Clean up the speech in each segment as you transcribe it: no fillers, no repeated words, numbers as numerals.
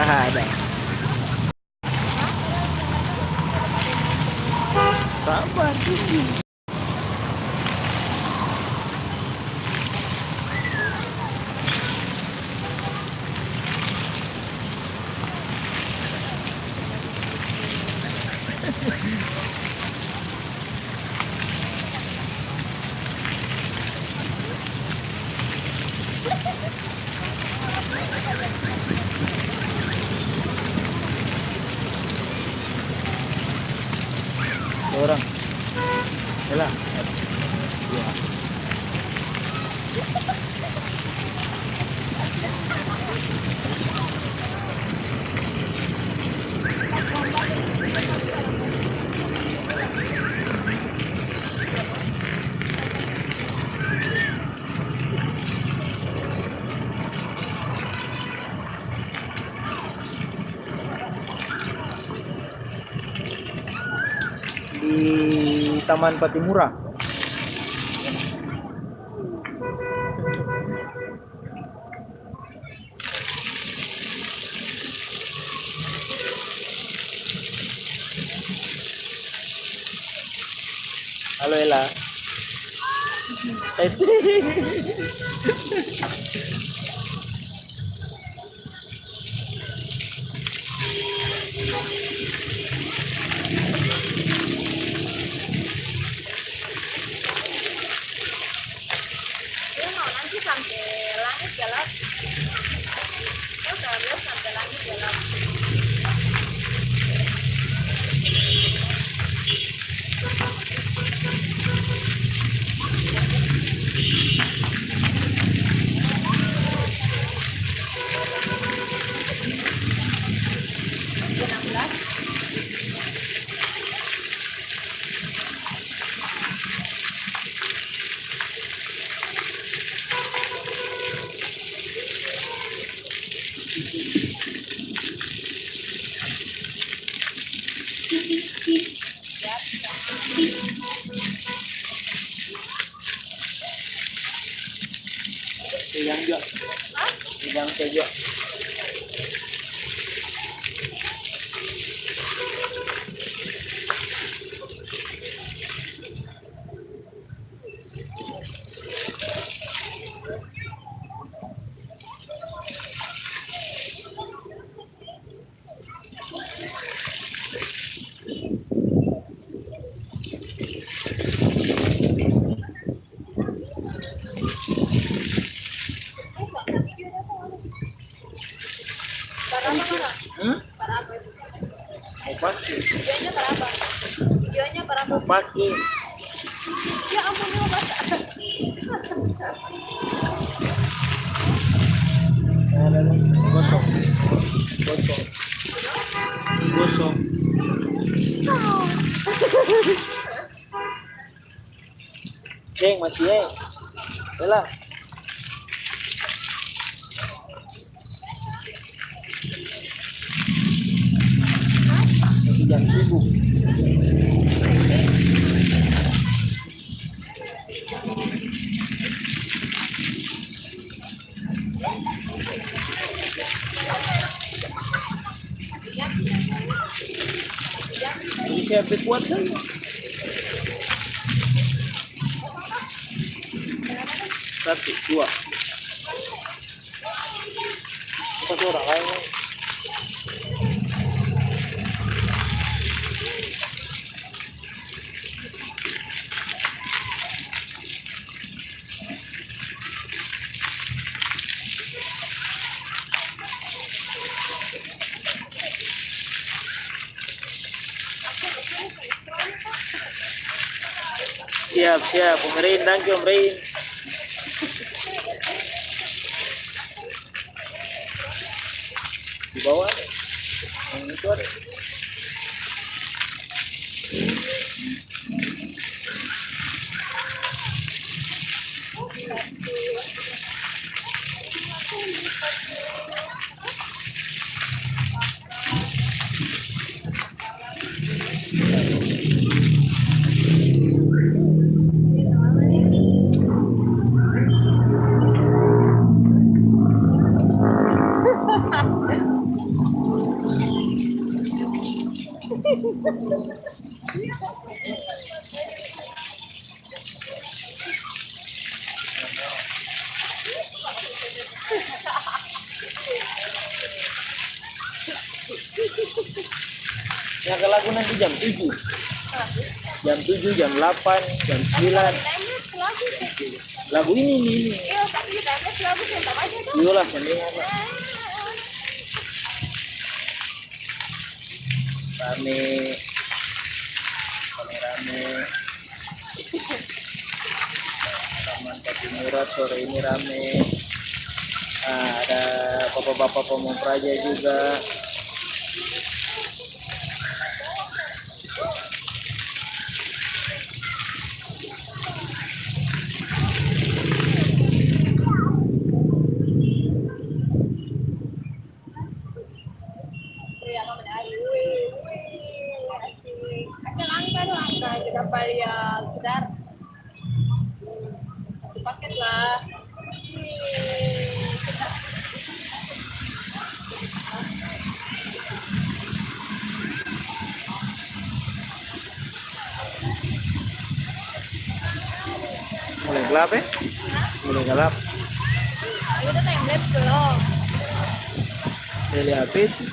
ada. Sabar tunggu. Orang. Yalah. Ya. Di Taman Patimura. Halo Ella. Nanti sampai langit jalan. Oh, kalau sampai langit jalan. Pegang juga. Pegang saja. Berapa itu? Mau pakai. Videonya berapa? Videonya berapa? Mau pakai. Ya ampun, lu basah. Gosok. Gosok. Gosok. Ceng masih Bella. Masih jam sibuk. Ini siapa kuat saja. Satu, dua. Empat orang lainnya. Siap, siap. Pemerin, thank you, Pemerin. Di bawah ada. Yang itu ada. Ya ke lagu nanti jam 7. Jam 7, jam 8, jam 9. Timeless lagu sih. Lagu ini. Iya, tapi di timeless lagu sih tak aja tuh. Iyalah sendirian lah. Rame. Rame. Taman Patimura sore ini rame. Nah, ada bapak-bapak Pamong Praja juga. Iya, nggak menari. Wih, asik. Ada langkah kita bayar sedar. Satu paket lah. Wih. Mulai gelap ya? Mulai gelap. Itu timeless belum. Saya lihat itu.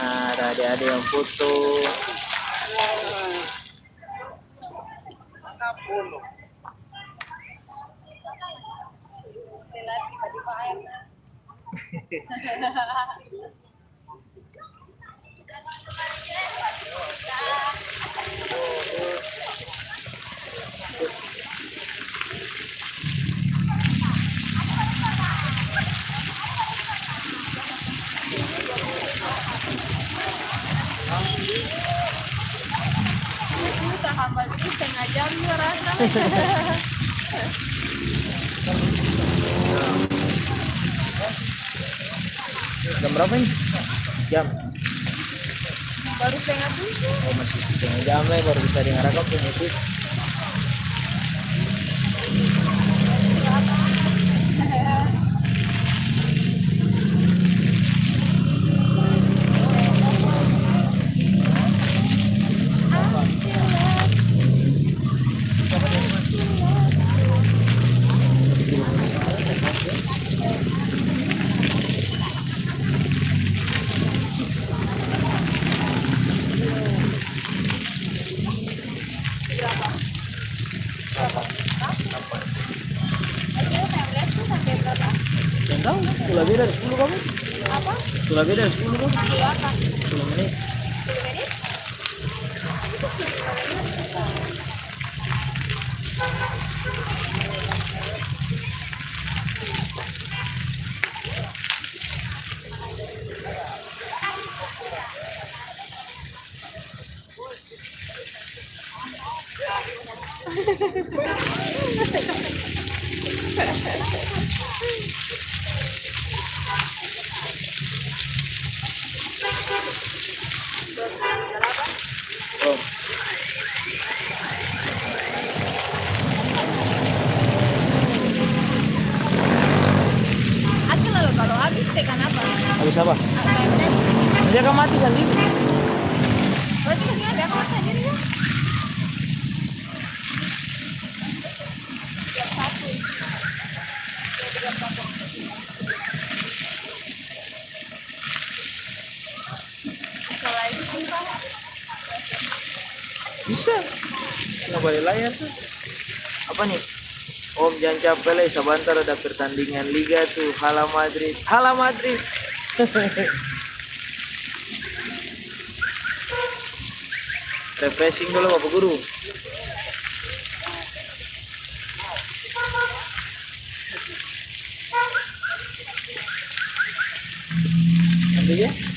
Nah, ada adik-adik yang foto. Lihat tiba-tiba air. Kita hamba itu setengah jam ya rasa. Jam berapa ini? Jam. Baru setengah 7. Oh, masih setengah jam lah baru bisa dengarkan musik. Timeless tuh sampai berapa? Yang tahu, itu lebih dari 10 kamu. Apa? Itu lebih dari 10 kamu. 10 apa? 10 menit. 10 menit? Oh. Aku lalu kalau habis tekan apa? Habis apa? Timeless. Dia akan mati sendiri. Berarti ini ada apa sendiri ya? Jam 1. Jam 1. Kalau itu sumpah. Bisa. Nggak balik layar tuh. Apa nih? Om jangan capek lah, sebentar ada pertandingan Liga tuh. Hala Madrid. Hala Madrid. Refreshing dulu Bapak Guru. Nanti ya.